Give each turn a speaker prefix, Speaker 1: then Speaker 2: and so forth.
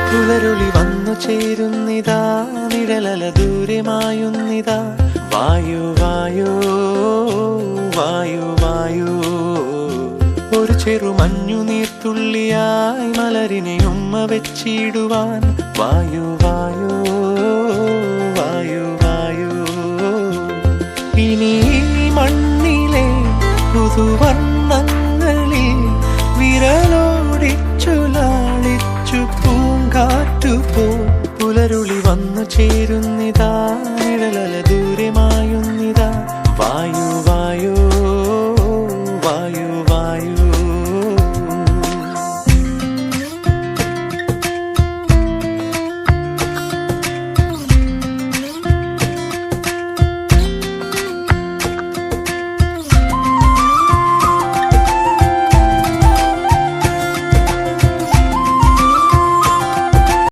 Speaker 1: പുലരുളി വന്നു ചേരുന്നിതാ, നിഴലല ദൂരെ മായുന്നിതാ. വായു വായു വായു വായു, ഒരു ചെറു മഞ്ഞു നീർത്തുള്ളിയായി മലരിനെ ഉമ്മ വെച്ചിടുവാൻ. വായു വായു വായു വായു, ഇനി മണ്ണിലെ പുതുവർണ്ണങ്ങളിൽ വിരലോടിച്ചു ലാളിച്ചു പൂങ്കാറ്റുപോ. പുലരുളി വന്നു ചേരുന്നിതാ,